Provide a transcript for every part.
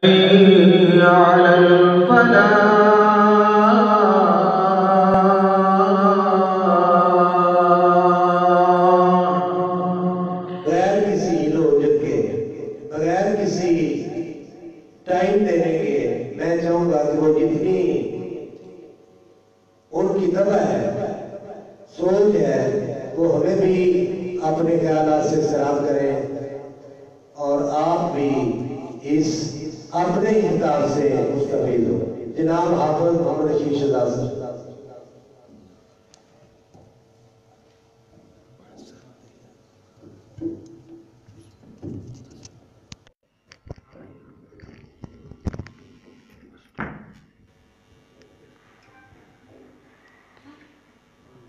حي على الفلاح. بغیر کسی لوجک کے، بغیر کسی ٹائم دینے کے، میں چاہوں گا کہ وہ جتنی ان کی طبع ہے، سوچ ہے، وہ ہمیں بھی اپنے خیالات سے سراب کریں اور آپ بھی اس اپنے کتاب سے مستفید ہو۔ جناب حافظ محمد رشید شہزاد صاحب۔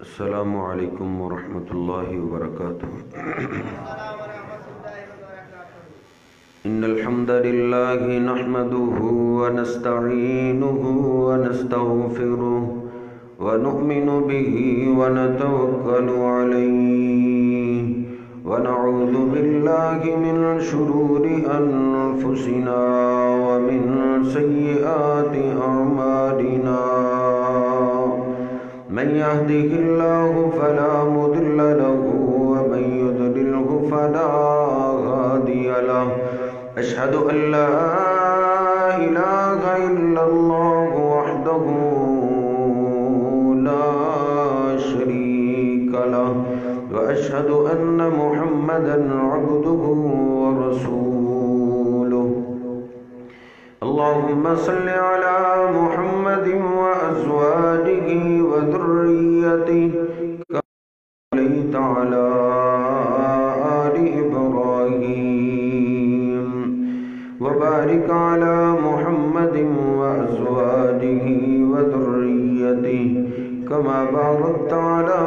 السلام علیکم ورحمۃ اللہ وبرکاتہ۔ ان الحمد للہ نحمده ونستعینه ونستغفره ونؤمن به ونتوکل علیہ ونعوذ باللہ من شرور انفسنا ومن سیئات اعمالنا۔ من يهده الله فلا مضل له ومن يضلله فلا هادي له۔ أشهد أن لا إله إلا الله وحده لا شريك له وأشهد أن محمدا عبده ورسوله۔ اللهم صل على محمد وأزواجه وذريته كما صليت على آل إبراهيم وبارك على محمد وأزواجه وذريته كما باركت على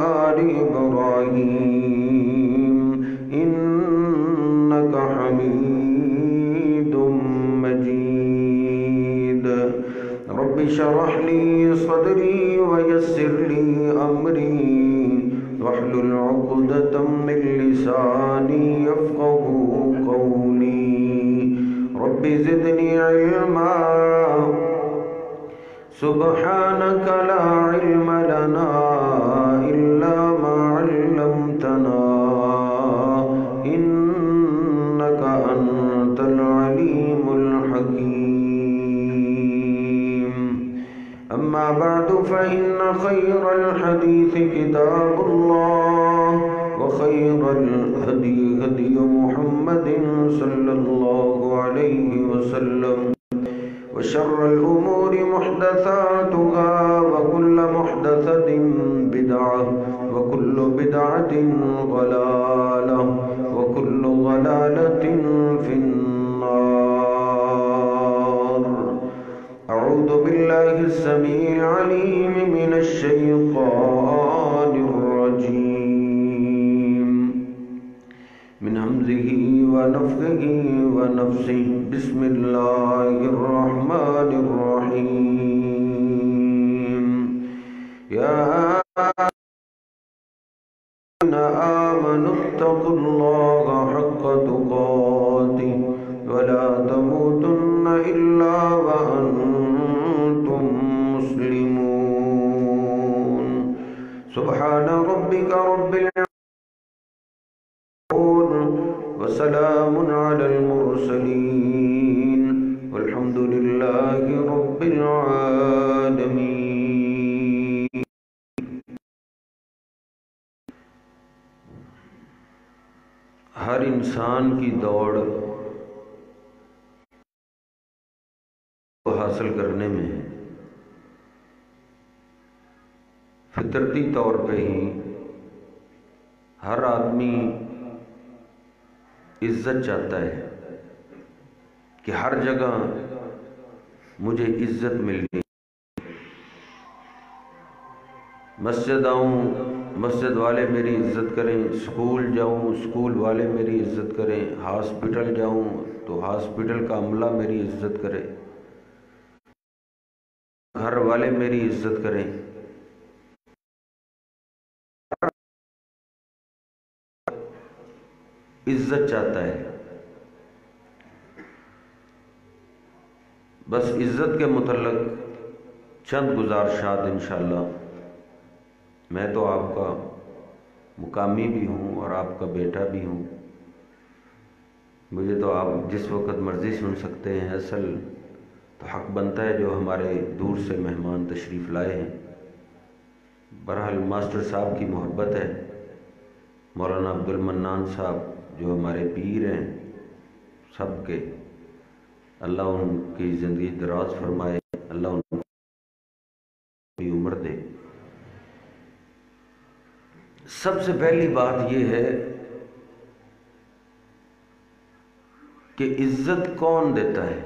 آل إبراهيم إنك حميد مجيد۔ رب اشرح لي صدري ويسر لي أمري واحلل عقدة من لساني يفقهوا قولي۔ رب زدني علما سبحانك لا علم لنا إلا ما علمتنا إنك أنت العليم الحكيم۔ أما بعد فإن خير الحديث كتاب الله وخير الهدي هدي محمد صلى الله عليه وسلم وشر الأمور محدثاتها وكل محدثة بدعة وكل بدعة ضلالة وكل ضلالة في النار۔ أعوذ بالله السميع العليم من الشيطان الرجيم من همزه ونفخه ونفسه۔ بسم الله الرحمن الرحيم۔ يا الذين آمنوا اتقوا الله حق تقاته ولا تموتن إلا وأنتم مسلمون۔ سبحان ربك رب العزة وسلام على المرسلين والحمد لله رب العالمين۔ ہر انسان کی دوڑ کو حاصل کرنے میں فطرتی طور پہ ہی ہر آدمی عزت چاہتا ہے کہ ہر جگہ مجھے عزت ملنی، مسجد آؤں مسجد والے میری عزت کریں، اسکول جاؤں اسکول والے میری عزت کریں، ہاسپٹل جاؤں تو ہاسپٹل کا عملہ میری عزت کرے، گھر والے میری عزت کریں۔ عزت چاہتا ہے۔ بس عزت کے متعلق چند گزارشات انشاءاللہ. میں تو آپ کا مقامی بھی ہوں اور آپ کا بیٹا بھی ہوں. مجھے تو آپ جس وقت مرضی سن سکتے ہیں. اصل تو حق بنتا ہے جو ہمارے دور سے مہمان تشریف لائے ہیں. بہرحال ماسٹر صاحب کی محبت ہے. مولانا عبد المنان صاحب جو ہمارے پیر ہیں سب کے، اللہ ان کی زندگی دراز فرمائے، اللہ ان کی عمر دے. سب سے پہلی بات یہ ہے کہ عزت کون دیتا ہے؟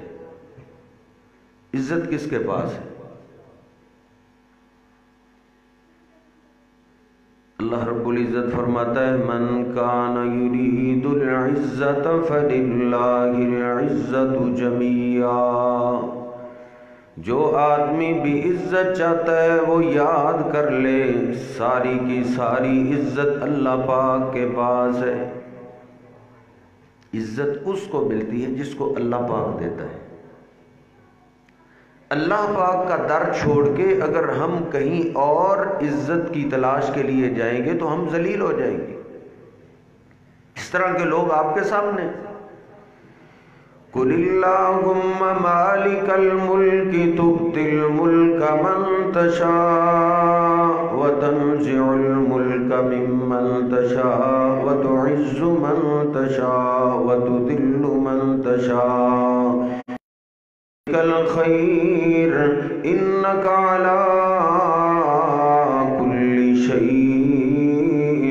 عزت کس کے پاس ہے؟ اللہ رب العزت فرماتا ہے من کان یرید العزت فللہ العزت جمیعا. جو آدمی بھی عزت چاہتا ہے وہ یاد کر لے ساری کی ساری عزت اللہ پاک کے پاس ہے. عزت اس کو ملتی ہے جس کو اللہ پاک دیتا ہے. اللہ پاک کا در چھوڑ کے اگر ہم کہیں اور عزت کی تلاش کے لیے جائیں گے تو ہم ذلیل ہو جائیں گے. اس طرح کے لوگ آپ کے سامنے. قُلِ اللَّهُمَّ مَالِكَ الْمُلْكِ تُؤْتِي الْمُلْكَ مَن تَشَاءُ وَتَنزِعُ الْمُلْكَ مِمَّن تَشَاءُ وَتُعِزُّ مَن تَشَاءُ وَتُذِلُّ مَن تَشَاءُ الخير إنك على كل شيء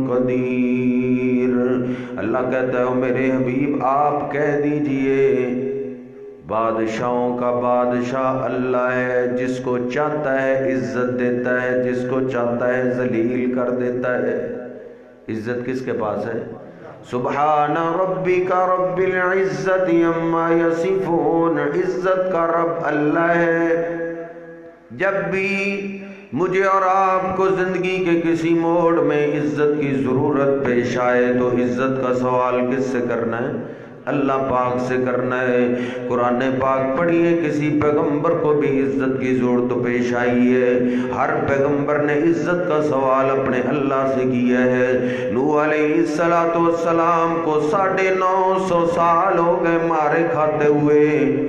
قدير. اللہ کہتا ہے میرے حبیب آپ کہہ دیجئے بادشاہوں کا بادشاہ اللہ ہے. جس کو چاہتا ہے عزت دیتا ہے، جس کو چاہتا ہے ذلیل کر دیتا ہے. عزت کس کے پاس ہے؟ سبحان ربک رب العزت عما یصفون. عزت کا رب اللہ ہے. جب بھی مجھے اور آپ کو زندگی کے کسی موڑ میں عزت کی ضرورت پیش آئے تو عزت کا سوال کس سے کرنا ہے؟ اللہ پاک سے کرنا ہے. قرآن پاک پڑھیے کسی پیغمبر کو بھی عزت کی ضرورت پیش آئی ہے. ہر پیغمبر نے عزت کا سوال اپنے اللہ سے کیا ہے. نوح علیہ السلام کو 950 سال ہو گئے مارے کھاتے ہوئے.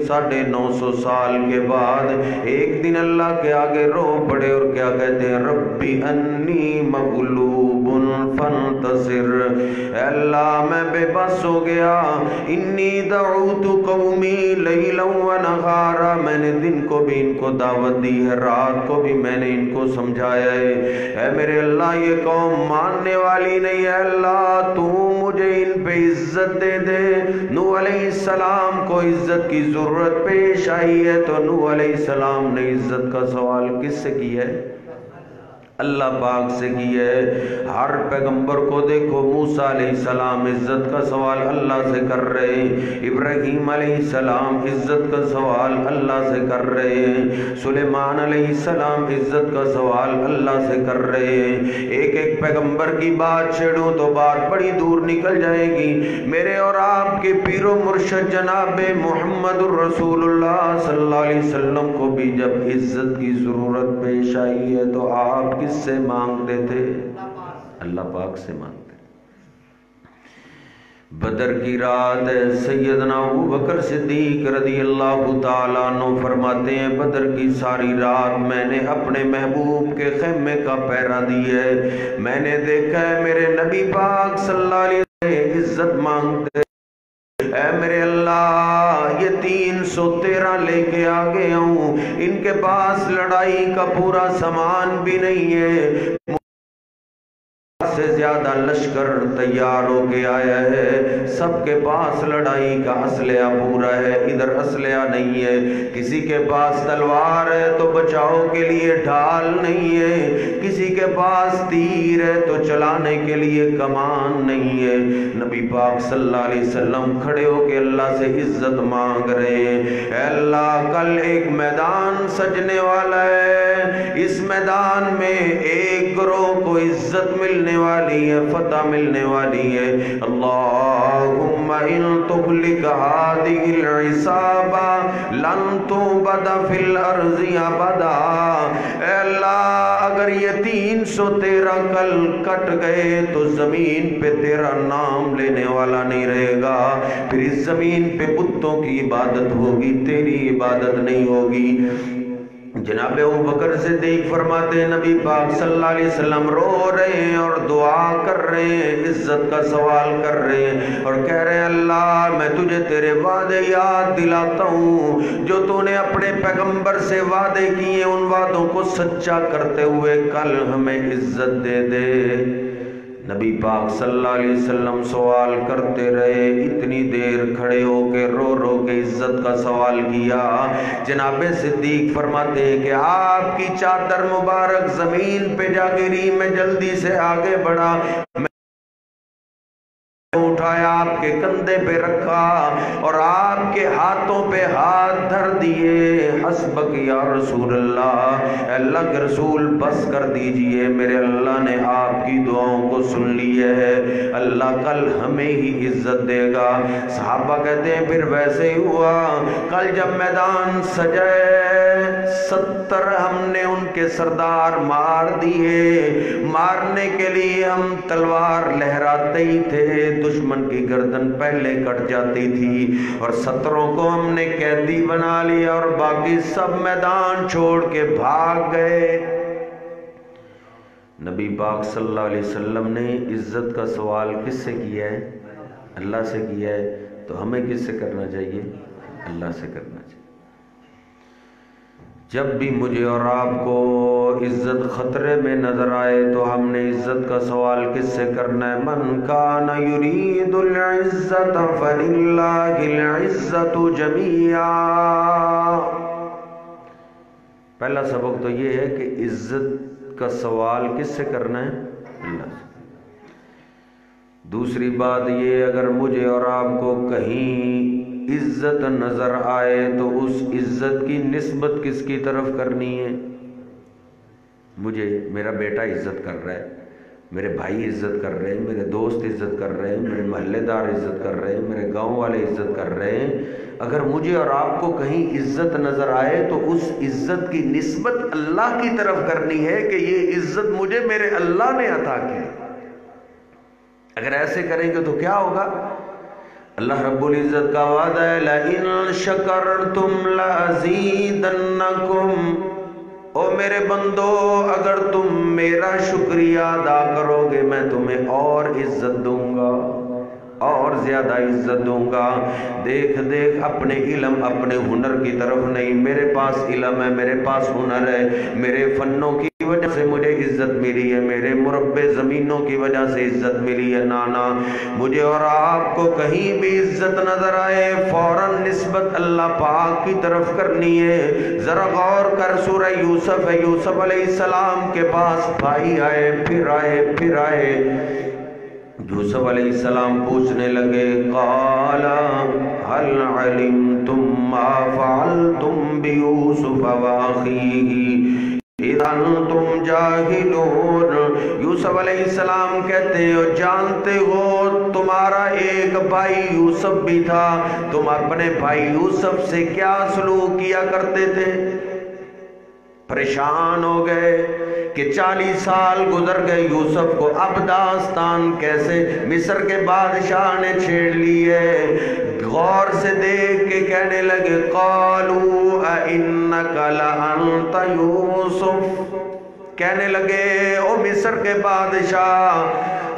950 سال کے بعد ایک دن اللہ کے آگے رو پڑے اور کیا کہتے ہیں؟ ربی انی مغلوب فانتصر. اے اللہ میں بے بس ہو گیا. انی دعوت قومی لیلا و نہارا. میں نے دن کو بھی ان کو دعوت دی ہے، رات کو بھی میں نے ان کو سمجھایا ہے. اے میرے اللہ یہ قوم ماننے والی نہیں ہے. اللہ تو مجھے ان پہ عزت دے دے. نوح علیہ السلام کو عزت کی ضرورت پیش آئی ہے تو نوح علیہ السلام نے عزت کا سوال کس سے کیا ہے؟ اللہ پاک سے کی ہے. ہر پیغمبر کو دیکھو موسیٰ علیہ السلام عزت کا سوال اللہ سے کر رہے ہیں. ابراہیم علیہ السلام عزت کا سوال اللہ سے کر رہے ہیں. سلیمان علیہ السلام عزت کا سوال اللہ سے کر رہے ہیں. ایک ایک پیغمبر کی بات چھیڑوں تو بات بڑی دور نکل جائے گی. میرے اور آپ کے پیر و مرشد جناب محمد الرسول اللہ صلی اللہ علیہ وسلم کو بھی جب عزت کی ضرورت پیش آئی ہے تو آپ کس سے مانگتے تھے؟ اللہ پاک سے مانگتے. بدر کی رات ہے. سیدنا ابوبکر صدیق رضی اللہ تعالیٰ عنہ فرماتے ہیں بدر کی ساری رات میں نے اپنے محبوب کے خیمے کا پہرا دیا ہے. میں نے دیکھا ہے میرے نبی پاک صلی اللہ علیہ وسلم عزت مانگتے. اے میرے اللہ یہ 313 لے کے آ گیا ہوں. ان کے پاس لڑائی کا پورا سامان بھی نہیں ہے. سے زیادہ لشکر تیار ہو کے آیا ہے. سب کے پاس لڑائی کا اسلحہ پورا ہے. ادھر اسلحہ نہیں ہے. کسی کے پاس تلوار ہے تو بچاؤ کے لیے ڈھال نہیں ہے. کسی کے پاس تیر ہے تو چلانے کے لیے کمان نہیں ہے. نبی پاک صلی اللہ علیہ وسلم کھڑے ہو کے اللہ سے عزت مانگ رہے ہیں. اے اللہ کل ایک میدان سجنے والا ہے. اس میدان میں ایک گروہ کو عزت ملنے ملنے والی ہے، فتح ملنے والی ہے۔ اللہم ان تغلق هذه العصابہ لن تبد فی الارض ابدا۔ اے اللہ اگر یہ 313 کل کٹ گئے تو زمین پہ تیرا نام لینے والا نہیں رہے گا، پھر اس زمین پہ بتوں کی عبادت ہوگی، تیری عبادت نہیں ہوگی۔ جناب ابوبکر صدیق فرماتے ہیں نبی پاک صلی اللہ علیہ وسلم رو رہے ہیں اور دعا کر رہے ہیں، عزت کا سوال کر رہے ہیں اور کہہ رہے ہیں اللہ میں تجھے تیرے وعدے یاد دلاتا ہوں جو تو نے اپنے پیغمبر سے وعدے کیے، ان وعدوں کو سچا کرتے ہوئے کل ہمیں عزت دے دے۔ نبی پاک صلی اللہ علیہ وسلم سوال کرتے رہے، اتنی دیر کھڑے ہو کے رو رو کے عزت کا سوال کیا۔ جناب صدیق فرماتے ہیں کہ آپ کی چادر مبارک زمین پہ جا گری، میں جلدی سے آگے بڑھا، اٹھایا، آپ کے کندھے پہ رکھا اور آپ کے ہاتھوں پہ ہاتھ دھر دیے۔ حسبک یا رسول اللہ، اللہ کے رسول بس کر دیجئے، میرے اللہ نے آپ کی دعاؤں کو سن لیا ہے، اللہ کل ہمیں ہی عزت دے گا۔ صحابہ کہتے ہیں پھر ویسے ہی ہوا، کل جب میدان سجائے 70 ہم نے ان کے سردار مار دیے، مارنے کے لیے ہم تلوار لہراتے ہی تھے، دشمن کی گردن پہلے کٹ جاتی تھی، اور 17 کو ہم نے قیدی بنا لیا اور باقی سب میدان چھوڑ کے بھاگ گئے۔ نبی پاک صلی اللہ علیہ وسلم نے عزت کا سوال کس سے کیا ہے؟ اللہ سے کیا ہے، تو ہمیں کس سے کرنا چاہیے؟ اللہ سے کرنا چاہیے۔ جب بھی مجھے اور آپ کو عزت خطرے میں نظر آئے تو ہم نے عزت کا سوال کس سے کرنا ہے؟ من کان یرید العزت فللہ العزت جمیعا۔ پہلا سبق تو یہ ہے کہ عزت کا سوال کس سے کرنا ہے؟ اللہ سے۔ دوسری بات یہ، اگر مجھے اور آپ کو کہیں عزت نظر آئے تو اس عزت کی نسبت کس کی طرف کرنی ہے؟ مجھے میرا بیٹا عزت کر رہا ہے، میرے بھائی عزت کر رہے ہیں، میرے دوست عزت کر رہے ہیں، میرے محلے دار عزت کر رہے ہیں، میرے گاؤں والے عزت کر رہے ہیں، اگر مجھے اور آپ کو کہیں عزت نظر آئے تو اس عزت کی نسبت اللہ کی طرف کرنی ہے کہ یہ عزت مجھے میرے اللہ نے عطا کی۔ اگر ایسے کریں گے تو کیا ہوگا؟ اللہ رب العزت کا وعدہ ہے لَإِن شَكَرْتُمْ لَأَزِيدَنَّكُمْ، او میرے بندو اگر تم میرا شکریہ ادا کرو گے میں تمہیں اور عزت دوں گا، اور زیادہ عزت دوں گا۔ دیکھ اپنے علم اپنے ہنر کی طرف نہیں، میرے پاس علم ہے، میرے پاس ہنر ہے، میرے فنوں کی وجہ سے مجھے عزت ملی ہے، میرے مربع زمینوں کی وجہ سے عزت ملی ہے۔ نانا، مجھے اور آپ کو کہیں بھی عزت نظر آئے فوراً نسبت اللہ پاک کی طرف کرنی ہے۔ ذرا غور کر، سورہ یوسف ہے، یوسف علیہ السلام کے پاس بھائی آئے، پھر آئے یوسف علیہ السلام پوچھنے لگے، قال هل علمتم ما فعلتم بیوسف واخیہ اذا انتم جاہلون۔ یوسف علیہ السلام کہتے ہیں جانتے ہو تمہارا ایک بھائی یوسف بھی تھا، تم اپنے بھائی یوسف سے کیا سلوک کیا کرتے تھے؟ پریشان ہو گئے کہ 40 سال گزر گئے، یوسف کو اب داستان کیسے مصر کے بادشاہ نے چھیڑ لی ہے۔ غور سے دیکھ کے کہنے لگے قالوا اِنَّكَ لَأَنْتَ یوسف، کہنے لگے او مصر کے بادشاہ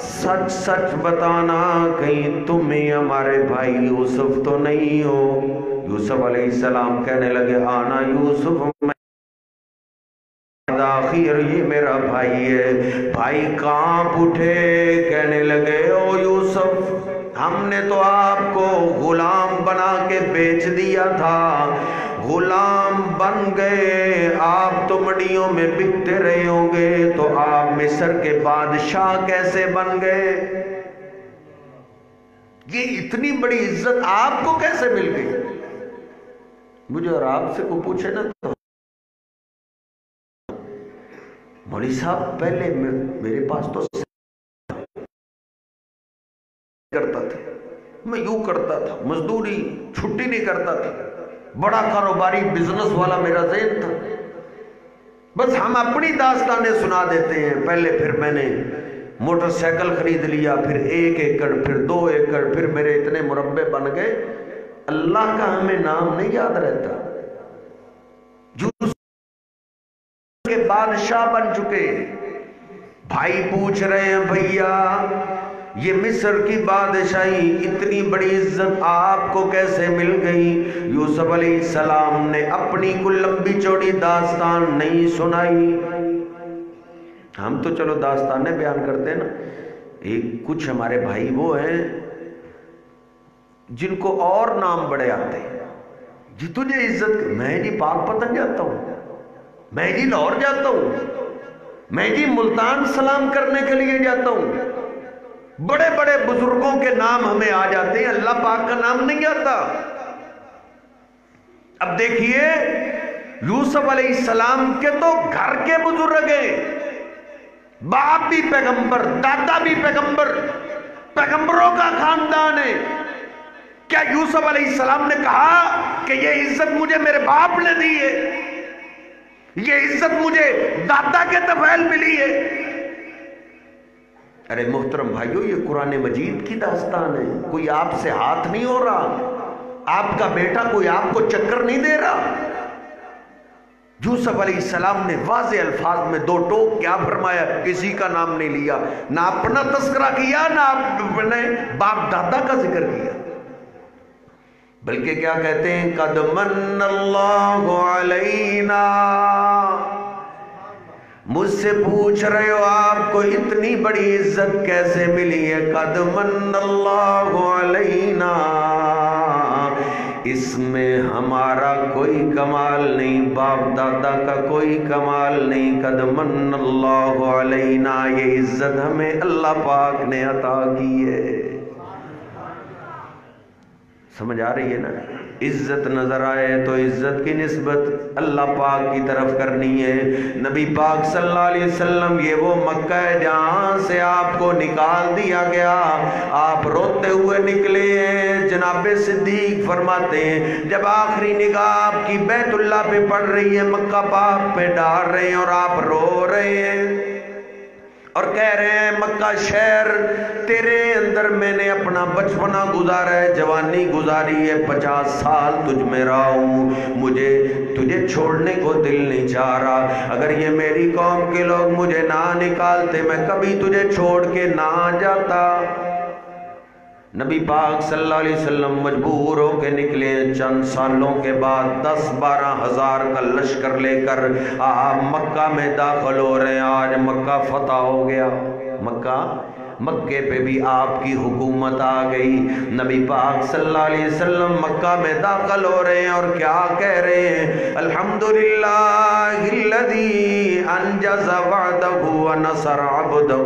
سچ سچ بتانا کہیں تم ہی ہمارے بھائی یوسف تو نہیں ہو؟ یوسف علیہ السلام کہنے لگے آنا یوسف، آخر یہ میرا بھائی ہے۔ بھائی کانپ اٹھے، کہنے لگے او یوسف ہم نے تو آپ کو غلام بنا کے بیچ دیا تھا، غلام بن گئے، آپ تو منڈیوں میں بکتے رہے ہوں گے، تو آپ مصر کے بادشاہ کیسے بن گئے؟ یہ اتنی بڑی عزت آپ کو کیسے مل گئی؟ مجھے اور آپ سے کو پوچھے نا تو مولوی صاحب پہلے میرے پاس تو میں یوں کرتا تھا، مزدوری چھٹی نہیں کرتا تھا، بڑا کاروباری بزنس والا میرا ذہن تھا. بس ہم اپنی داستانیں سنا دیتے ہیں. پہلے پھر میں نے موٹر سائیکل خرید لیا، پھر 1 ایکڑ، پھر 2 ایکڑ، پھر میرے اتنے مربع بن گئے. اللہ کا ہمیں نام نہیں یاد رہتا. جو کے بادشاہ بن چکے. بھائی پوچھ رہے ہیں بھیا یہ مصر کی بادشاہی اتنی بڑی عزت آپ کو کیسے مل گئی؟ یوسف علیہ السلام نے اپنی کوئی لمبی چوڑی داستان نہیں سنائی. ہم تو چلو داستانیں بیان کرتے ہیں نا. کچھ ہمارے بھائی وہ ہیں جن کو اور نام بڑے آتے ہیں. جی تجھے عزت، میں جی پاک پتن جاتا ہوں، میں جی لاہور جاتا ہوں، میں جی ملتان سلام کرنے کے لیے جاتا ہوں. بڑے بڑے بزرگوں کے نام ہمیں آ جاتے ہیں، اللہ پاک کا نام نہیں آتا. اب دیکھیے یوسف علیہ السلام کے تو گھر کے بزرگ ہیں، باپ بھی پیغمبر، دادا بھی پیغمبر، پیغمبروں کا خاندان ہے. کیا یوسف علیہ السلام نے کہا کہ یہ عزت مجھے میرے باپ نے دی ہے، یہ عزت مجھے دادا کے طفیل ملی ہے؟ ارے محترم بھائیو، یہ قرآن مجید کی داستان ہے. کوئی آپ سے ہاتھ نہیں ہو رہا، آپ کا بیٹا کوئی آپ کو چکر نہیں دے رہا. یوسف علیہ السلام نے واضح الفاظ میں 2 ٹوک کیا فرمایا؟ کسی کا نام نہیں لیا، نہ اپنا تذکرہ کیا، نہ اپنے باپ دادا کا ذکر کیا، بلکہ کیا کہتے ہیں؟ قد من اللہ علینا. مجھ سے پوچھ رہے ہو آپ کو اتنی بڑی عزت کیسے ملی ہے؟ قد من اللہ علینا. اس میں ہمارا کوئی کمال نہیں، باپ دادا کا کوئی کمال نہیں. قد من اللہ علینا، یہ عزت ہمیں اللہ پاک نے عطا کی ہے. سمجھ آ رہی ہے نا؟ عزت نظر آئے تو عزت کی نسبت اللہ پاک کی طرف کرنی ہے. نبی پاک صلی اللہ علیہ وسلم، یہ وہ مکہ ہے جہاں سے آپ کو نکال دیا گیا، آپ روتے ہوئے نکلے ہیں. جناب صدیق فرماتے ہیں جب آخری نگاہ آپ کی بیت اللہ پہ پڑ رہی ہے، مکہ پاک پہ ڈال رہے ہیں اور آپ رو رہے ہیں اور کہہ رہے ہیں مکہ شہر تیرے اندر میں نے اپنا بچپنا گزارا ہے، جوانی گزاری ہے، 50 سال تجھ میں رہا ہوں، مجھے تجھے چھوڑنے کو دل نہیں چاہ رہا. اگر یہ میری قوم کے لوگ مجھے نہ نکالتے میں کبھی تجھے چھوڑ کے نہ جاتا. نبی پاک صلی اللہ علیہ وسلم مجبور ہو کے نکلے. چند سالوں کے بعد 10-12 ہزار کا لشکر لے کر آپ مکہ میں داخل ہو رہے ہیں. آج مکہ فتح ہو گیا. مکے پہ بھی آپ کی حکومت آ گئی. نبی پاک صلی اللہ علیہ وسلم مکہ میں داخل ہو رہے ہیں اور کیا کہہ رہے ہیں؟ الحمدللہ الذی انجز وعدہ ونصر عبدہ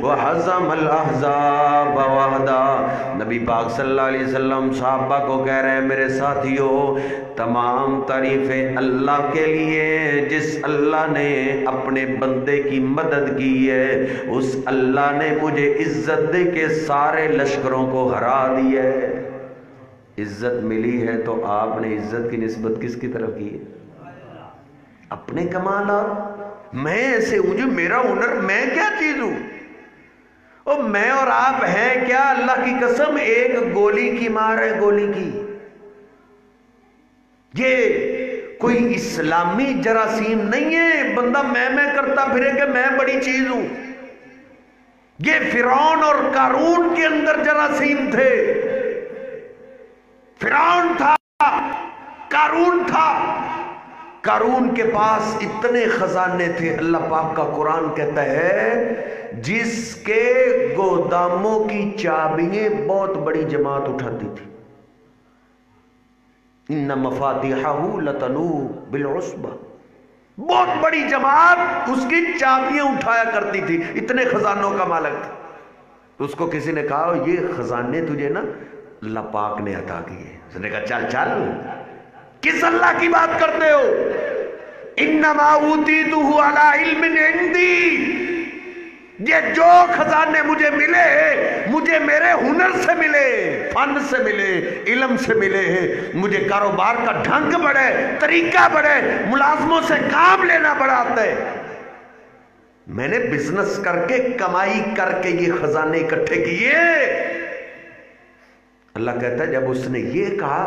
وَحَزَمَ الْأَحْزَابَ وَحْدَا. نبی پاک صلی اللہ علیہ وسلم صحابہ کو کہہ رہے ہیں میرے ساتھیوں، تمام تعریفیں اللہ کے لیے جس اللہ نے اپنے بندے کی مدد کی ہے. اس اللہ نے مجھے عزت دے کے سارے لشکروں کو ہرا دیا ہے. عزت ملی ہے تو آپ نے عزت کی نسبت کس کی طرف کی ہے؟ اپنے کمالات. میں ایسے ہوں جو میرا ہنر، میں کیا چیز ہوں؟ اور میں اور آپ ہیں کیا؟ اللہ کی قسم ایک گولی کی مار ہے، گولی کی. یہ کوئی اسلامی جراثیم نہیں ہے بندہ میں کرتا پھرے کہ میں بڑی چیز ہوں. یہ فرعون اور قارون کے اندر جراثیم تھے. فرعون تھا، قارون تھا. قارون کے پاس اتنے خزانے تھے، اللہ پاک کا قرآن کہتا ہے جس کے گوداموں کی چابیاں بہت بڑی جماعت اٹھاتی تھی. ان مفاتیحہ لتنوء بالعصبہ، بہت بڑی جماعت اس کی چابیاں اٹھایا کرتی تھی، اتنے خزانوں کا مالک تھا. تو اس کو کسی نے کہا یہ خزانے تجھے نا اللہ پاک نے عطا کیے. اس نے کہا چل چل، کس اللہ کی بات کرتے ہو؟ انما اوتیتہ علی علم عندی، یہ جو خزانے مجھے ملے مجھے میرے ہنر سے ملے، فن سے ملے، علم سے ملے، مجھے کاروبار کا ڈھنگ بڑھے، طریقہ بڑھے، ملازموں سے کام لینا بڑھاتا ہے، میں نے بزنس کر کے کمائی کر کے یہ خزانے اکٹھے کیے۔ اللہ کہتا ہے جب اس نے یہ کہا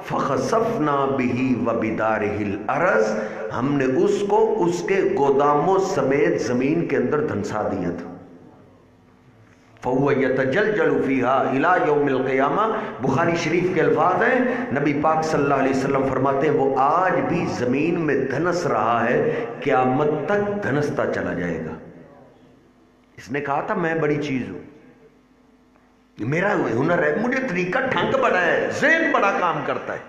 فَخَسَفْنَا بِهِ وَبِدَارِهِ الْأَرْضِ، ہم نے اس کو اس کے گوداموں سمیت زمین کے اندر دھنسا دیا تھا۔ فَهُوَ يَتَجَلْجَلُ فِيهَا إِلَى يَوْمِ الْقِيَامَةِ، بخاری شریف کے الفاظ ہیں، نبی پاک صلی اللہ علیہ وسلم فرماتے ہیں وہ آج بھی زمین میں دھنس رہا ہے، قیامت تک دھنستا چلا جائے گا۔ اس نے کہا تھا میں بڑی چیز ہوں، میرا ہنر ہے، مجھے طریقہ ڈھنگ بڑا ہے، ذہن بڑا کام کرتا ہے۔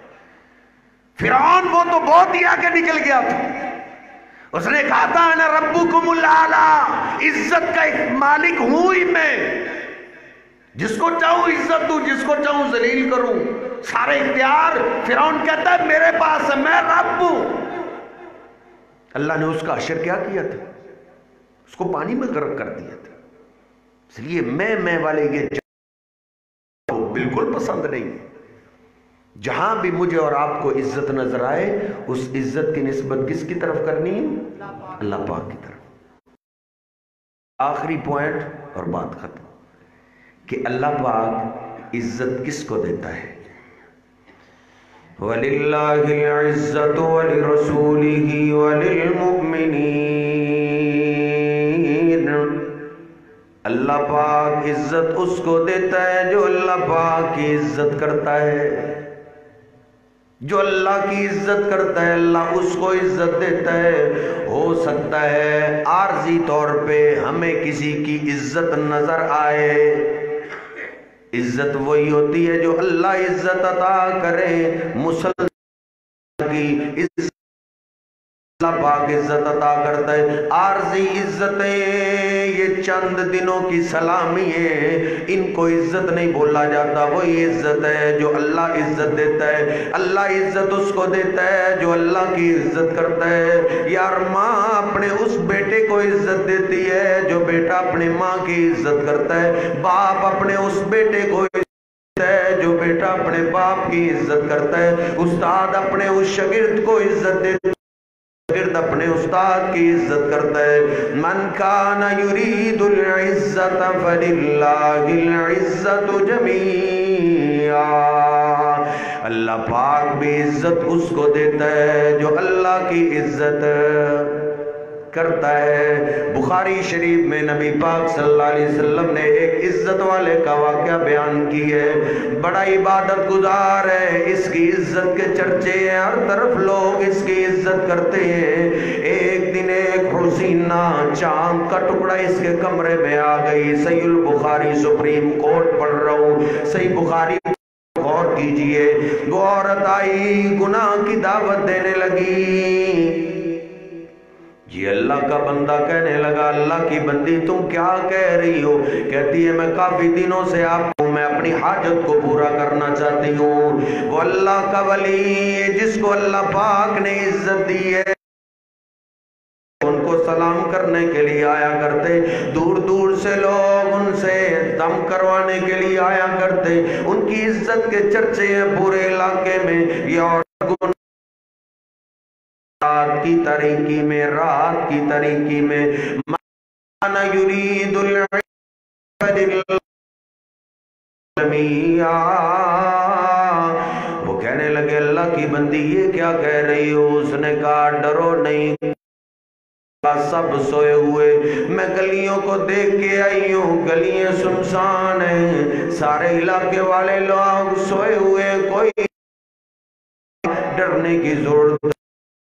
فرعون وہ تو بہت ہی آگے نکل گیا تھا، اس نے کہا تھا انا ربکم الاعلی، عزت کا ایک مالک ہوں ہی میں، جس کو چاہوں عزت دوں، جس کو چاہوں ذلیل کروں، سارے اختیار۔ فرعون کہتا ہے میرے پاس ہے، میں رب ہوں۔ اللہ نے اس کا حشر کیا کیا تھا؟ اس کو پانی میں غرق کر دیا تھا۔ اس لیے میں والے یہ بالکل پسند نہیں ہے۔ جہاں بھی مجھے اور آپ کو عزت نظر آئے اس عزت کی نسبت کس کی طرف کرنی ہے؟ اللہ پاک کی طرف۔ آخری پوائنٹ اور بات ختم کہ اللہ پاک عزت کس کو دیتا ہے؟ وَلِلَّهِ الْعِزَّةُ وَلِرَسُولِهِ وَلِلْمُؤْمِنِينَ، اللہ پاک عزت اس کو دیتا ہے جو اللہ پاک کی عزت کرتا ہے، جو اللہ کی عزت کرتا ہے اللہ اس کو عزت دیتا ہے۔ ہو سکتا ہے عارضی طور پہ ہمیں کسی کی عزت نظر آئے، عزت وہی ہوتی ہے جو اللہ عزت عطا کرے۔ مسلمان کی عزت اللہ پاک عزت عطا کرتا ہے۔ عارضی عزتیں یہ چند دنوں کی سلامی ہے، ان کو عزت نہیں بولا جاتا، وہی عزت ہے جو اللہ عزت دیتا ہے۔ اللہ عزت اس کو دیتا ہے جو اللہ کی عزت کرتا ہے۔ یار ماں اپنے اس بیٹے کو عزت دیتی ہے جو بیٹا اپنے ماں کی عزت کرتا ہے، باپ اپنے اس بیٹے کو ہے جو بیٹا اپنے باپ کی عزت کرتا ہے، استاد اپنے اس شاگرد کو عزت دیتا ہے، شاگرد اپنے استاد کی عزت کرتا ہے۔ من کان یرید العزت فللہ العزت جمیعا، اللہ پاک بھی عزت اس کو دیتا ہے جو اللہ کی عزت کرتا ہے۔ بخاری شریف میں نبی پاک صلی اللہ علیہ وسلم نے ایک عزت والے کا واقعہ بیان کی ہے، بڑا عبادت گزار ہے، اس کی عزت کے چرچے ہیں، ہر طرف لوگ اس کی عزت کرتے ہیں۔ ایک دن ایک حسینہ چاند کا ٹکڑا اس کے کمرے میں آ گئی۔ صحیح البخاری سپریم کورٹ پڑھ رہا ہوں، صحیح بخاری غور کیجئے۔ وہ عورت آئی گناہ کی دعوت دینے لگی، یہ اللہ کا بندہ کہنے لگا اللہ کی بندی تم کیا کہہ رہی ہو؟ کہتی ہے میں کافی دنوں سے آپ کو میں اپنی حاجت کو پورا کرنا چاہتی ہوں۔ وہ اللہ کا ولی جس کو اللہ پاک نے عزت دی ہے، ان کو سلام کرنے کے لیے آیا کرتے، دور دور سے لوگ ان سے دم کروانے کے لیے آیا کرتے، ان کی عزت کے چرچے ہیں پورے علاقے میں۔ یہ عورت رات کی تاریکی میں، رات کی تاریکی میں من یرید العزت جمیعا، وہ کہنے لگے اللہ کی بندی یہ کیا کہہ رہی ہو؟ اس نے کہا ڈرو نہیں، سب سوئے ہوئے، میں گلیوں کو دیکھ کے آئی ہوں، گلیاں سنسان ہیں، سارے علاقے والے لوگ سوئے ہوئے، کوئی ڈرنے کی ضرورت۔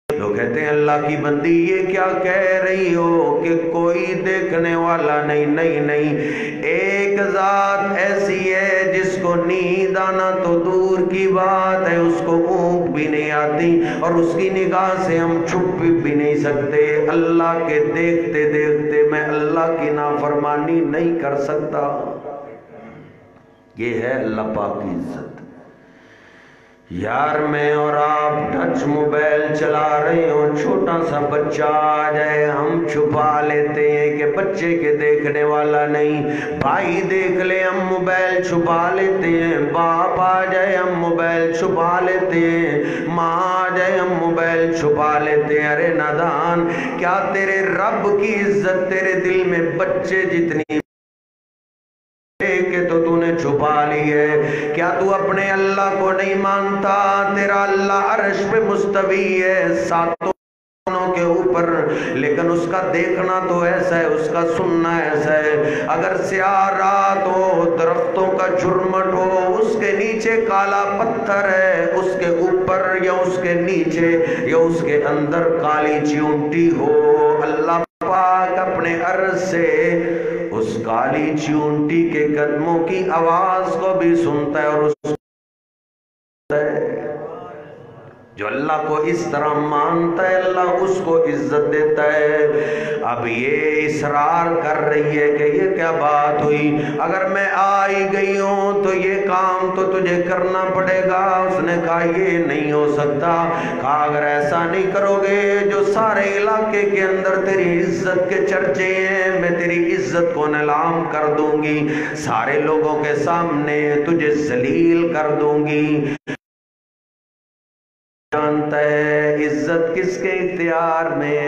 لوگ کہتے ہیں اللہ کی بندی یہ کیا کہہ رہی ہو کہ کوئی دیکھنے والا نہیں؟ نہیں نہیں، ایک ذات ایسی ہے جس کو نیند آنا تو دور کی بات ہے، اس کو اونگ بھی نہیں آتی اور اس کی نگاہ سے ہم چھپ بھی نہیں سکتے۔ اللہ کے دیکھتے دیکھتے میں اللہ کی نافرمانی نہیں کر سکتا۔ یہ ہے اللہ پاک کی عزت۔ یار میں اور آپ ٹچ موبائل چلا رہے ہوں، چھوٹا سا بچہ آ جائے ہم چھپا لیتے ہیں کہ بچے کے دیکھنے والا نہیں، بھائی دیکھ لے ہم موبائل چھپا لیتے ہیں، باپ آ جائے ہم موبائل چھپا لیتے ہیں، ماں آ جائے ہم موبائل چھپا لیتے ہیں۔ ارے نادان، کیا تیرے رب کی عزت تیرے دل میں بچے جتنی کہ تو نے چھپا لی ہے؟ کیا تو اپنے اللہ کو نہیں مانتا؟ تیرا اللہ عرش پہ مستوی ہے ساتوں کے اوپر، لیکن اس کا دیکھنا تو ایسا ہے، اس کا سننا ایسا ہے۔ اگر سیاہ رات ہو، درختوں کا جھرمٹ ہو، اس کے نیچے کالا پتھر ہے، اس کے اوپر یا اس کے نیچے یا اس کے اندر کالی چیونٹی ہو، اللہ پاک اپنے عرش سے اس کالی چیونٹی کے قدموں کی آواز کو بھی سنتا ہے، اور اس جو اللہ کو اس طرح مانتا ہے اللہ اس کو عزت دیتا ہے۔ اب یہ اصرار کر رہی ہے کہ یہ کیا بات ہوئی، اگر میں آئی گئی ہوں تو یہ کام تو تجھے کرنا پڑے گا۔ اس نے کہا یہ نہیں ہو سکتا۔ کہا اگر ایسا نہیں کرو گے جو سارے علاقے کے اندر تیری عزت کے چرچے ہیں، میں تیری عزت کو نیلام کر دوں گی، سارے لوگوں کے سامنے تجھے ذلیل کر دوں گی۔ جانتا ہے عزت کس کے اختیار میں؟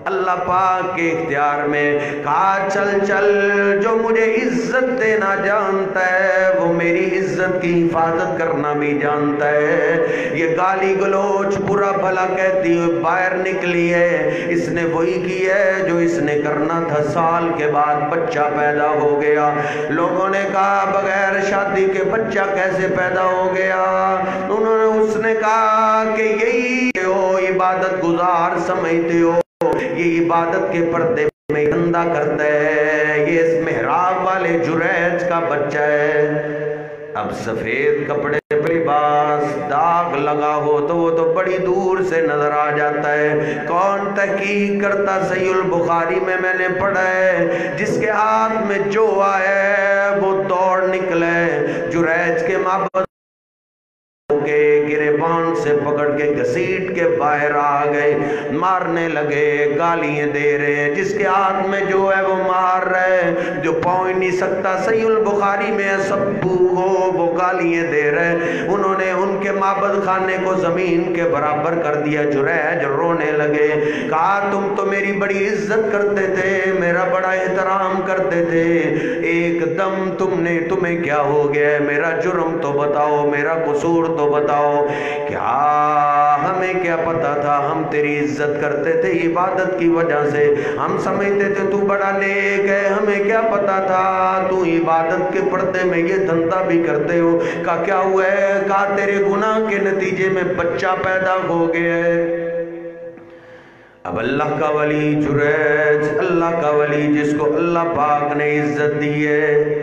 اللہ پاک کے اختیار میں۔ کہا چل چل، جو مجھے عزت دینا جانتا ہے وہ میری عزت کی حفاظت کرنا بھی جانتا ہے۔ یہ گالی گلوچ برا بھلا کہتی ہوئی باہر نکلی ہے، اس نے وہی کی ہے جو اس نے کرنا تھا۔ سال کے بعد بچہ پیدا ہو گیا۔ لوگوں نے کہا بغیر شادی کے بچہ کیسے پیدا ہو گیا؟ اس نے کہا کہ یہی ہو عبادت گزار سمجھتے ہو، یہ عبادت کے پردے میں گندا کرتا ہے، یہ اس محراب والے جریج کا بچہ ہے۔ اب سفید کپڑے پہ لباس داغ لگا ہو تو وہ تو بڑی دور سے نظر آ جاتا ہے۔ کون تحقیق کرتا؟ صحیح البخاری میں نے پڑھا ہے، جس کے ہاتھ میں جو آئے وہ دوڑ نکلے۔ جریج کے مابعد کے گریبان سے پکڑ کے گھسیٹ کے باہر آ گئے، مارنے لگے، گالیاں دے رہے، جس کے ہاتھ میں جو ہے وہ مار رہے، جو پاؤں نہیں سکتا۔ صحیح البخاری میں سبو ہو وہ گالیاں دے رہے۔ انہوں نے ان کے معبد خانے کو زمین کے برابر کر دیا۔ جریج رونے لگے، کہا تم تو میری بڑی عزت کرتے تھے، میرا بڑا احترام کرتے تھے، ایک دم تمہیں کیا ہو گیا؟ میرا جرم تو بتاؤ، میرا قصور تو بتاؤ۔ کیا ہمیں کیا پتا تھا؟ ہم تیری عزت کرتے تھے عبادت کی وجہ سے، ہم سمجھتے تھے تو بڑا نیک ہے، ہمیں کیا پتا تھا تو عبادت کے پردے میں یہ دھندا بھی کرتے ہو۔ کہا کیا ہوا ہے؟ کہا تیرے گناہ کے نتیجے میں بچہ پیدا ہو گیا ہے۔ اب اللہ کا ولی جریج، اللہ کا ولی جس کو اللہ پاک نے عزت دی ہے،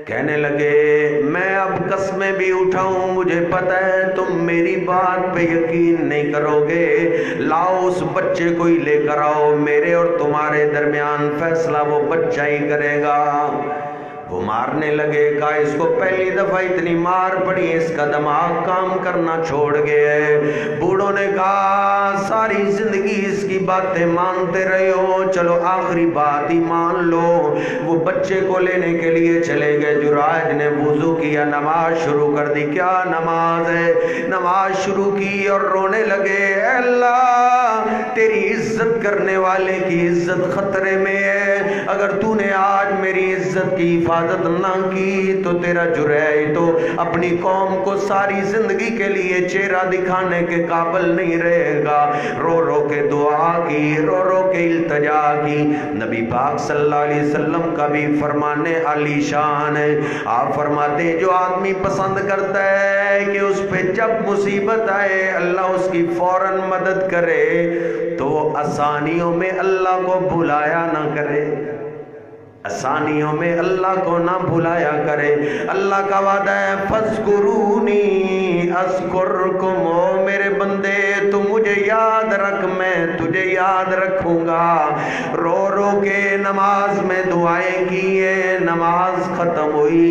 کہنے لگے میں اب قسمیں بھی اٹھاؤں، مجھے پتہ ہے تم میری بات پہ یقین نہیں کرو گے، لاؤ اس بچے کو ہی لے کر آؤ، میرے اور تمہارے درمیان فیصلہ وہ بچہ ہی کرے گا۔ وہ مارنے لگے، کہا اس کو پہلی دفعہ اتنی مار پڑی اس کا دماغ کام کرنا چھوڑ گیا ہے۔ بوڑھوں نے کہا ساری زندگی اس کی باتیں مانتے رہے ہو، چلو آخری بات ہی مان لو۔ وہ بچے کو لینے کے لیے چلے گئے۔ جریج نے وضو کیا، نماز شروع کر دی۔ کیا نماز ہے؟ نماز شروع کی اور رونے لگے، اے اللہ تیری عزت کرنے والے کی عزت خطرے میں ہے، اگر تو نے آج میری عزت کی حفاظت نہ کی تو تیرا جریج تو اپنی قوم کو ساری زندگی کے لیے چہرہ دکھانے کے قابل نہیں رہے گا۔ رو رو کے دعا کی، رو رو کے التجا کی۔ نبی پاک صلی اللہ علیہ وسلم کا بھی فرمانے علی شان ہے، آپ فرماتے ہیں جو آدمی پسند کرتا ہے کہ اس پہ جب مصیبت آئے اللہ اس کی فوراً مدد کرے تو وہ آسانیوں میں اللہ کو بھلایا نہ کرے، آسانیوں میں اللہ کو نہ بھلایا کرے۔ اللہ کا وعدہ ہے فَاذْكُرُونِي أَذْكُرْكُمْ، او میرے بندے تو مجھے یاد رکھ میں تجھے یاد رکھوں گا۔ رو رو کے نماز میں دعائیں کی ہیں، نماز ختم ہوئی،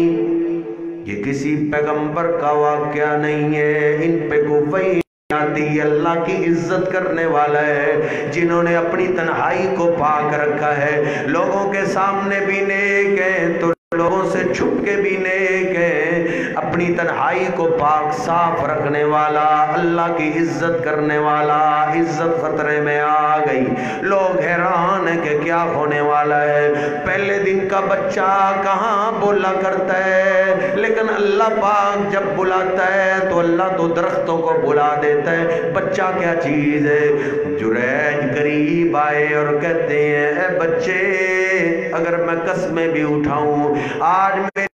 یہ کسی پیغمبر کا واقعہ نہیں ہے، ان پہ کوئی آتی اللہ کی عزت کرنے والا ہے، جنہوں نے اپنی تنہائی کو پاک رکھا ہے، لوگوں کے سامنے بھی نیک ہیں تو لوگوں سے چھپ کے بھی نیک ہیں، اپنی تنہائی کو پاک صاف رکھنے والا، اللہ کی عزت کرنے والا۔ عزت خطرے میں آ گئی، لوگ حیران ہیں کہ کیا ہونے والا ہے۔ پہلے دن کا بچہ کہاں بولا کرتا ہے، لیکن اللہ پاک جب بلاتا ہے تو اللہ تو درختوں کو بلا دیتا ہے، بچہ کیا چیز ہے۔ جریج قریب آئے اور کہتے ہیں اے بچے، اگر میں قسمیں بھی اٹھاؤں آج میرے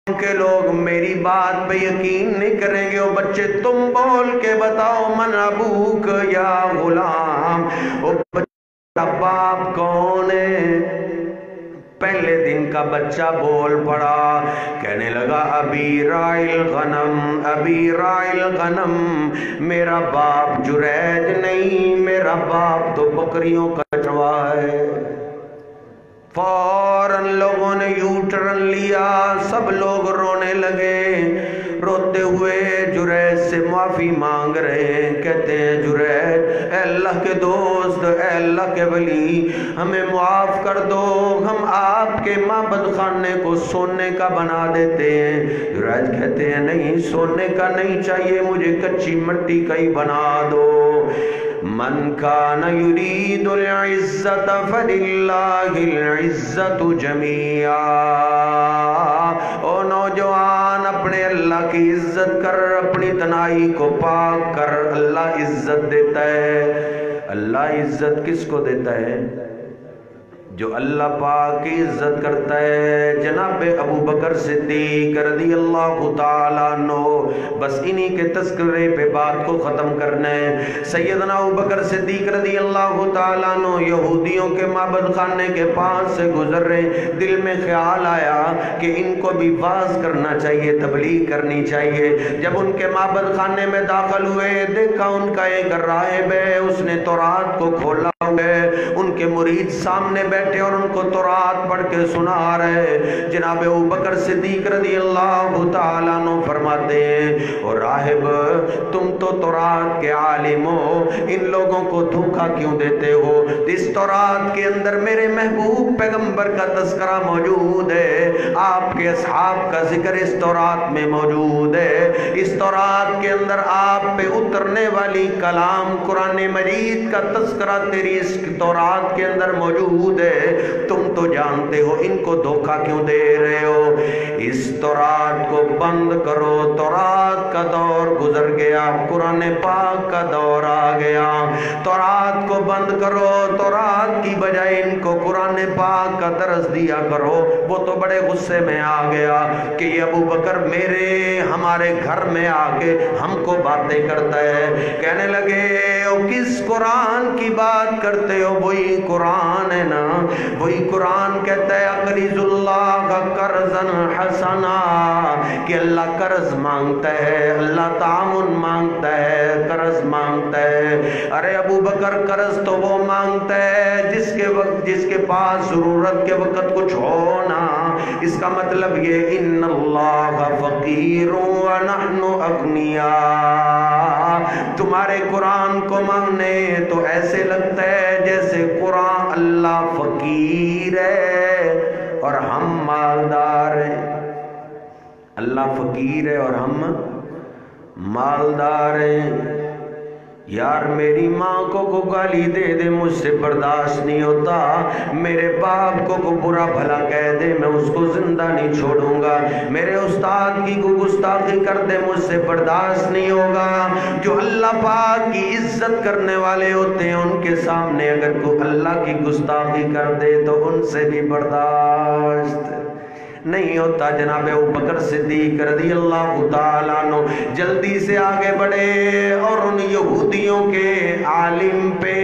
کے لوگ میری بات پہ یقین نہیں کریں گے، وہ بچے تم بول کے بتاؤ من ابوک یا غلام، وہ بچہ باپ کون ہے؟ پہلے دن کا بچہ بول پڑا، کہنے لگا ابی راعی الغنم، ابی راعی الغنم، میرا باپ جریج نہیں، میرا باپ تو بکریوں کا چرواہا ہے۔ فوراً لوگوں نے یو ٹرن لیا، سب لوگ رونے لگے، روتے ہوئے جریج سے معافی مانگ رہے ہیں، کہتے ہیں جریج اے اللہ کے دوست، اے اللہ کے ولی، ہمیں معاف کر دو، ہم آپ کے معبد خانے کو سونے کا بنا دیتے ہیں۔ جریج کہتے ہیں نہیں، سونے کا نہیں چاہیے، مجھے کچی مٹی کا ہی بنا دو۔ من کان یرید العزت فللہ العزت جمیعا، او نوجوان اپنے اللہ کی عزت کر، اپنی تنہائی کو پاک کر، اللہ عزت دیتا ہے۔ اللہ عزت کس کو دیتا ہے؟ جو اللہ پاک کی عزت کرتا ہے۔ جناب ابو بکر صدیق رضی اللہ تعالیٰ عنہ، بس انہی کے تذکرے پہ بات کو ختم کرنا ہے۔ سیدنا ابو بکر صدیق رضی اللہ تعالیٰ عنہ یہودیوں کے معبد خانے کے پاس سے گزر رہے، دل میں خیال آیا کہ ان کو بھی واعظ کرنا چاہیے، تبلیغ کرنی چاہیے۔ جب ان کے معبد خانے میں داخل ہوئے، دیکھا ان کا ایک راہب ہے، اس نے تورات کو کھولا ہوا ہے، ان کے مرید سامنے بیٹھے اور ان کو تورات پڑھ کے سنا رہے۔ جناب ابو بکر صدیق رضی اللہ تعالیٰ عنہ فرماتے ہیں اور راہب تم تو تورات کے عالم ہو، ان لوگوں کو دھوکہ کیوں دیتے ہو؟ اس تورات کے اندر میرے محبوب پیغمبر کا تذکرہ موجود ہے، آپ کے اصحاب کا ذکر اس تورات میں موجود ہے، اس تورات کے اندر آپ پہ اترنے والی کلام قرآن مجید کا تذکرہ تیری اس تورات کے اندر موجود ہے، تم تو جانتے ہو، ان کو دھوکہ کیوں دے رہے ہو؟ اس تورات کو بند کرو، تورات کا دور گزر گیا، قرآن پاک کا دور آ گیا، تورات کو بند کرو، تورات کی بجائے ان کو قرآن پاک کا درس دیا کرو۔ وہ تو بڑے غصے میں آ گیا کہ یہ ابو بکر ہمارے گھر میں آ کے ہم کو باتیں کرتا ہے۔ کہنے لگے کس قرآن کی بات کرتے ہو؟ وہی قرآن ہے نا، وہی قرآن کہتا ہے اقرض اللہ قرضا حسنا، کہ اللہ قرض مانگتا ہے، اللہ تعاون مانگتا ہے، قرض مانگتا ہے۔ ارے ابو بکر قرض تو وہ مانگتا ہے جس کے پاس ضرورت کے وقت کچھ ہو نا۔ اس کا مطلب یہ ان اللہ فقیر ونحن اغنیاء، تمہارے قرآن کو مانگنے تو ایسے لگتا ہے جیسے قرآن اللہ فقیر ہے اور ہم مالدار ہیں۔ اللہ فقیر ہے اور ہم مالدار ہیں۔ یار میری ماں کو گالی دے دے مجھ سے برداشت نہیں ہوتا، میرے باپ کو برا بھلا کہہ دے میں اس کو زندہ نہیں چھوڑوں گا، میرے استاد کی کو گستاخی کر دے مجھ سے برداشت نہیں ہوگا۔ جو اللہ پاک کی عزت کرنے والے ہوتے ہیں ان کے سامنے اگر کوئی اللہ کی گستاخی کر دے تو ان سے بھی برداشت نہیں ہوتا۔ جناب ابو بکر صدیق رضی اللہ تعالیٰ عنہ جلدی سے آگے بڑھے اور ان یہودیوں کے عالم پہ،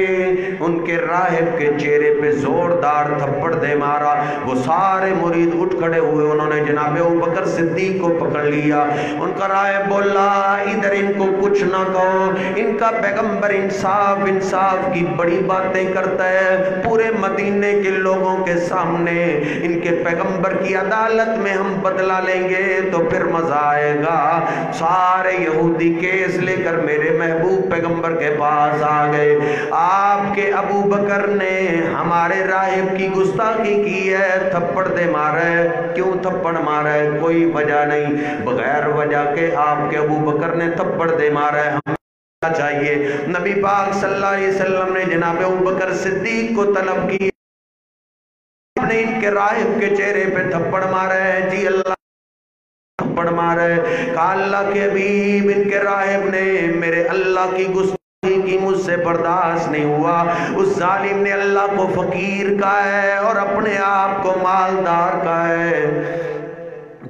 ان کے راہب کے چہرے پہ زوردار تھپڑ دے مارا۔ وہ سارے مرید اٹھ کھڑے ہوئے، انہوں نے جناب ابوبکر صدیق کو پکڑ لیا۔ ان کا راہب بولا ادھر ان کو کچھ نہ کہو، ان کا پیغمبر انصاف کی بڑی باتیں کرتا ہے، پورے مدینے کے لوگوں کے سامنے ان کے پیغمبر کی عدالت میں ہم بدلہ لیں گے تو پھر مزہ آئے گا۔ سارے یہودی کیس لے کر میرے محبوب پیغمبر کے پاس آ گئے۔ آپ کے ابو بکر نے ہمارے راہب کی گستاخی کی ہے، تھپڑ دے مارا ہے۔ کیوں تھپڑ مارا ہے؟ کوئی وجہ نہیں، بغیر وجہ کے آپ کے ابو بکر نے تھپڑ دے مارا ہے، ہم چاہیے۔ نبی پاک صلی اللہ علیہ وسلم نے جناب ابوبکر صدیق کو طلب کی، آپ نے ان کے راہب کے چہرے پہ تھپڑ مارا ہے۔ جی اللہ تھپڑ مارا ہے۔ کہا اللہ کے حبیب ان کے راہب نے میرے اللہ کی گستاخی کی، مجھ سے برداشت نہیں ہوا۔ اس ظالم نے اللہ کو فقیر کہا ہے اور اپنے آپ کو مالدار کہا ہے۔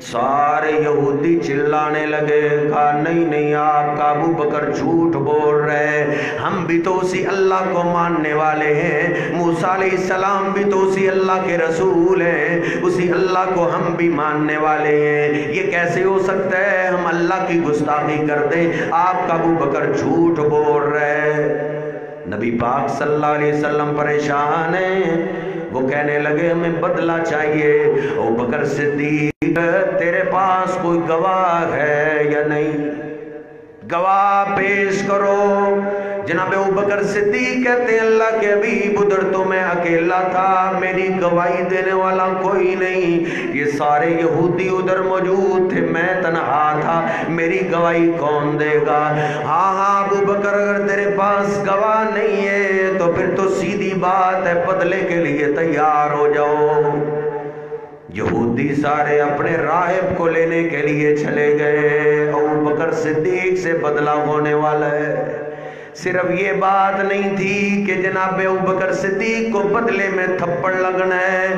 سارے یہودی چلانے لگے، کہا نہیں آپ کا ابو بکر جھوٹ بول رہے، ہم بھی تو اسی اللہ کو ماننے والے ہیں، موسیٰ علیہ السلام بھی تو اسی اللہ کے رسول ہیں، اسی اللہ کو ہم بھی ماننے والے ہیں، یہ کیسے ہو سکتا ہے ہم اللہ کی گستاخی کر دیں؟ آپ کا ابو بکر جھوٹ بول رہے۔ نبی پاک صلی اللہ علیہ وسلم پریشان ہیں، وہ کہنے لگے ہمیں بدلہ چاہیے۔ ابوبکر صدیق تیرے پاس کوئی گواہ ہے یا نہیں؟ گواہ پیش کرو۔ جناب ابوبکر صدیق کہتے ہیں اللہ کے حبیب ادھر تو میں اکیلا تھا، میری گواہی دینے والا کوئی نہیں، یہ سارے یہودی ادھر موجود تھے، میں تنہا تھا، میری گواہی کون دے گا؟ ہاں ابوبکر اگر تیرے پاس گواہ نہیں ہے تو پھر تو سیدھی بات ہے، بدلے کے لیے تیار ہو جاؤ۔ یہودی سارے اپنے راہب کو لینے کے لیے چلے گئے، ابوبکر صدیق سے بدلہ ہونے والا ہے۔ صرف یہ بات نہیں تھی کہ جناب ابوبکر صدیق کو بدلے میں تھپڑ لگنا ہے،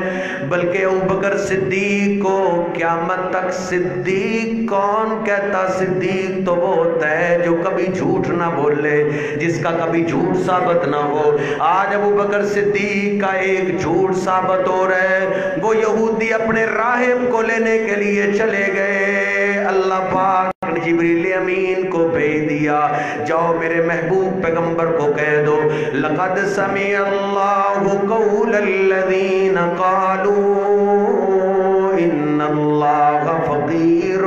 بلکہ ابوبکر صدیق کو قیامت تک صدیق کون کہتا؟ صدیق تو وہ ہوتا ہے جو کبھی جھوٹ نہ بولے، جس کا کبھی جھوٹ ثابت نہ ہو۔ آج ابوبکر صدیق کا ایک جھوٹ ثابت ہو رہا ہے۔ وہ یہودی اپنے راہب کو لینے کے لیے چلے گئے، اللہ پاک جبریل امین کو بھیج دیا، جاؤ میرے محبوب پیغمبر کو کہہ دو لقد سمع اللہ قول الذین قالوا ان اللہ فقیر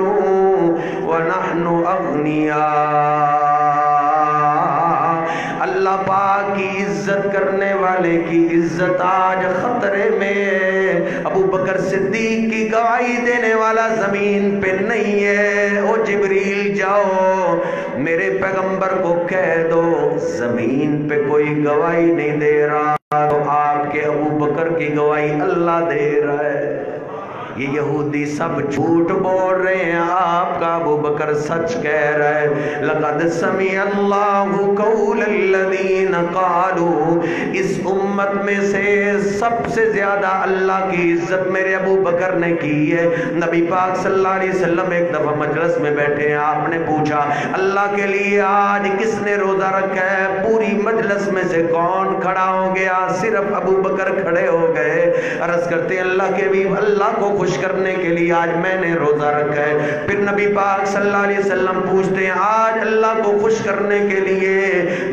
ونحن اغنیاء۔ اللہ پاک کی عزت کرنے والے کی عزت آج خطرے میں ہے۔ ابو بکر صدیق کی گواہی دینے والا زمین پہ نہیں ہے۔ او جبریل جاؤ میرے پیغمبر کو کہہ دو زمین پہ کوئی گواہی نہیں دے رہا، تو آپ کے ابو بکر کی گواہی اللہ دے رہا ہے۔ یہ یہودی سب جھوٹ بول رہے ہیں، آپ کا ابو بکر سچ کہہ رہا ہے۔ لقد سمع اللہ قول الذین قالوا، اس امت میں سے سب سے زیادہ اللہ کی عزت میرے ابو بکر نے کی ہے۔ نبی پاک صلی اللہ علیہ وسلم ایک دفعہ مجلس میں بیٹھے ہیں، آپ نے پوچھا اللہ کے لیے آج کس نے روزہ رکھا ہے؟ پوری مجلس میں سے کون کھڑا ہو گیا؟ صرف ابو بکر کھڑے ہو گئے۔ عرض کرتے ہیں اللہ کے حبیب اللہ کو خوش کرنے کے لیے آج میں نے روزہ رکھا ہے۔ پھر نبی پاک صلی اللہ علیہ وسلم پوچھتے ہیں آج اللہ کو خوش کرنے کے لیے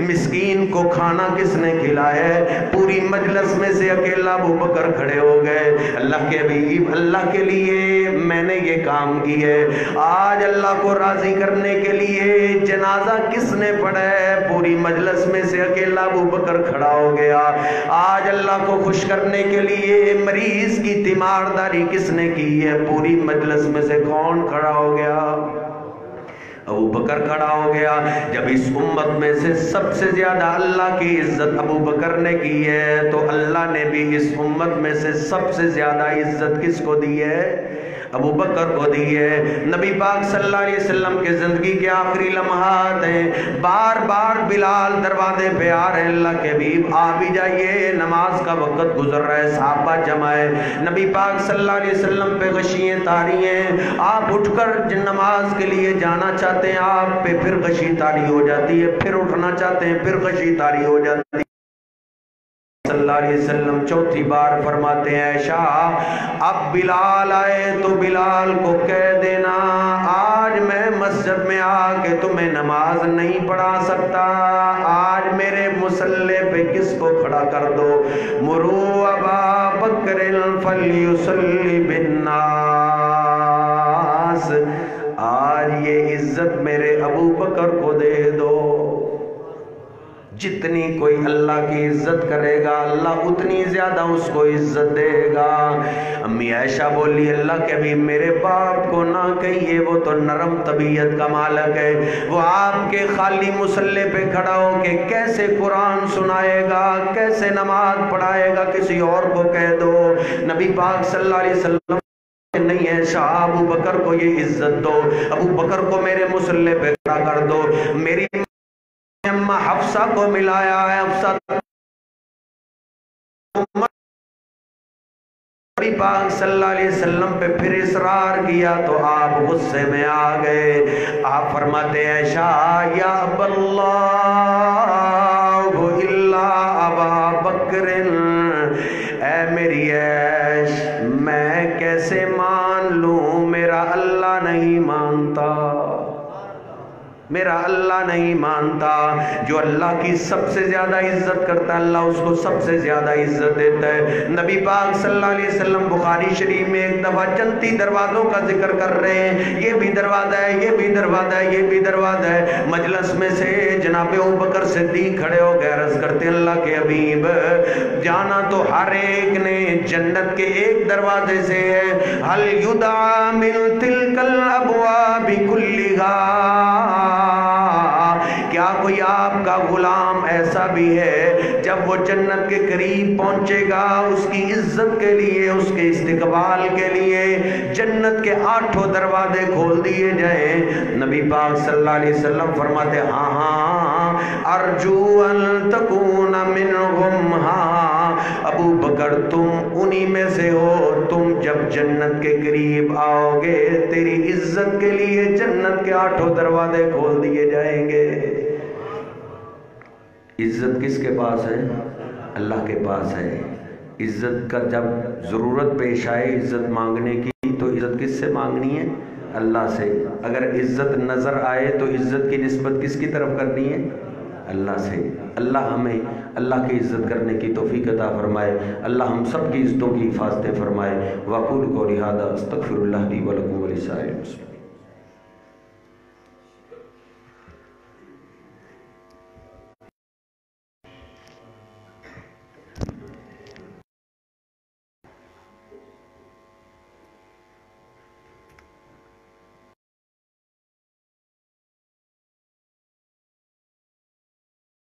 مسکین کو کھانا کس نے کھلایا ہے؟ پوری مجلس میں سے اکیلا ابو بکر کھڑے ہو گئے۔ اللہ کے حبیب اللہ کے لیے میں نے یہ کام کی ہے۔ آج اللہ کو راضی کرنے کے لیے جنازہ کس نے پڑھا ہے؟ پوری مجلس میں سے اکیلا ابو بکر کھڑا ہو گیا۔ آج اللہ کو خوش کرنے کے لیے مریض کی تیمارداری کس نے کی ہے؟ پوری مجلس میں سے کون کھڑا ہو گیا؟ ابو بکر کھڑا ہو گیا۔ جب اس امت میں سے سب سے زیادہ اللہ کی عزت ابو بکر نے کی ہے تو اللہ نے بھی اس امت میں سے سب سے زیادہ عزت کس کو دی ہے؟ ابو بکر کو دی ہے۔ نبی پاک صلی اللہ علیہ وسلم کے زندگی کے آخری لمحات ہیں، بار بار بلال دروازے پہ آ رہے ہیں، اللہ کے حبیب آ بھی جائیے، نماز کا وقت گزر رہا ہے، صحابہ جمع ہے۔ نبی پاک صلی اللہ علیہ وسلم پہ غشییں طاری ہیں، آپ اٹھ کر نماز کے لیے جانا چاہتے ہیں، آپ پہ پھر غشی طاری ہو جاتی ہے، پھر اٹھنا چاہتے ہیں، پھر غشی طاری ہو جاتی ہے۔ صلی اللہ علیہ وسلم چوتھی بار فرماتے ہیں عائشہ اب بلال آئے تو بلال کو کہہ دینا آج میں مسجد میں آ کے تمہیں نماز نہیں پڑھا سکتا، آج میرے مصلی پہ کس کو کھڑا کر دو، مرو ابا بکر فلیصلی بالناس، آج یہ عزت میرے ابو بکر کو دے دو۔ جتنی کوئی اللہ کی عزت کرے گا اللہ اتنی زیادہ اس کو عزت دے گا۔ امی عائشہ بولی اللہ کے بھی میرے باپ کو نہ کہیے، وہ تو نرم طبیعت کا مالک ہے، وہ آپ کے خالی مصلی پہ کھڑا ہو کے کیسے قرآن سنائے گا، کیسے نماز پڑھائے گا، کسی اور کو کہہ دو۔ نبی پاک صلی اللہ علیہ وسلم نہیں ہے شاہ ابو بکر کو یہ عزت دو، ابو بکر کو میرے مصلی پہ کھڑا کر دو۔ میری اماں حفصہ کو ملایا ہے، حفصہ نبی پاک صلی اللہ علیہ وسلم پہ پھر اصرار کیا تو آپ غصے میں آ گئے، آپ فرماتے ہیں عائشہ یا اب اللہ الا ابا بکر، اے میری عائش میں کیسے مان لوں، میرا اللہ نہیں مانتا، میرا اللہ نہیں مانتا۔ جو اللہ کی سب سے زیادہ عزت کرتا ہے اللہ اس کو سب سے زیادہ عزت دیتا ہے۔ نبی پاک صلی اللہ علیہ وسلم بخاری شریف میں ایک دفعہ چنتی دروازوں کا ذکر کر رہے ہیں، یہ بھی دروازہ ہے، یہ بھی دروازہ ہے، یہ بھی دروازہ ہے۔ مجلس میں سے جناب ابوبکر صدیق کھڑے ہو گئے، عرض کرتے اللہ کے حبیب جانا تو ہر ایک نے جنت کے ایک دروازے سے ہے، هل يدعى من تلك الابواب كلها، کیا کوئی آپ کا غلام ایسا بھی ہے جب وہ جنت کے قریب پہنچے گا اس کی عزت کے لیے، اس کے استقبال کے لیے جنت کے 8 دروازے کھول دیے جائیں؟ نبی پاک صلی اللہ علیہ وسلم فرماتے ہاں ہاں ارجو ان تکون منہم، ہاں ابو بکر تم انہی میں سے ہو، تم جب جنت کے قریب آؤ گے تیری عزت کے لیے جنت کے 8 دروازے کھول دیے جائیں گے۔ عزت کس کے پاس ہے؟ اللہ کے پاس ہے۔ عزت کا جب ضرورت پیش آئے عزت مانگنے کی تو عزت کس سے مانگنی ہے؟ اللہ سے۔ اگر عزت نظر آئے تو عزت کی نسبت کس کی طرف کرنی ہے؟ اللہ سے۔ اللہ ہمیں اللہ کی عزت کرنے کی توفیق عطا فرمائے، اللہ ہم سب کی عزتوں کی حفاظت فرمائے۔ وَأَقُولُ قَوْلِي هَٰذَا أَسْتَغْفِرُ اللَّهَ لِي وَلَكُمْ وَلِسَائِرِ الْمُسْلِمِينَ۔